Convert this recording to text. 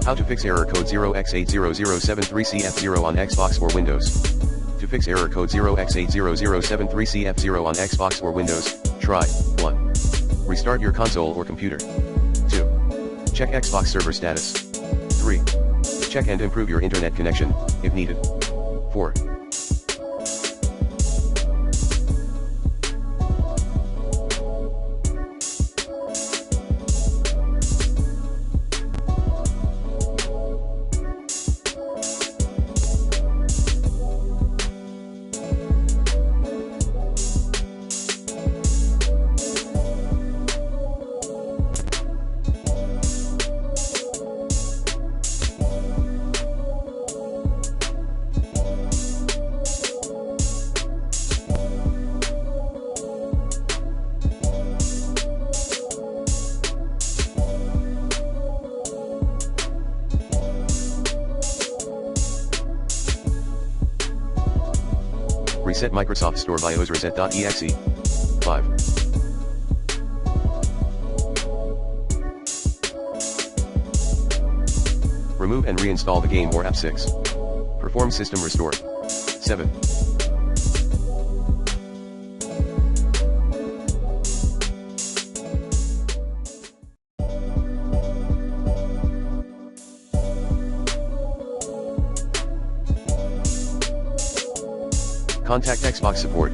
How to fix error code 0x80073CF0 on Xbox or Windows. To fix error code 0x80073CF0 on Xbox or Windows, try 1. Restart your console or computer. 2. Check Xbox server status. 3. Check and improve your internet connection, if needed. 4. Reset Microsoft Store BIOS reset.exe. 5. Remove and reinstall the game or app. 6. Perform system restore. 7. Contact Xbox support.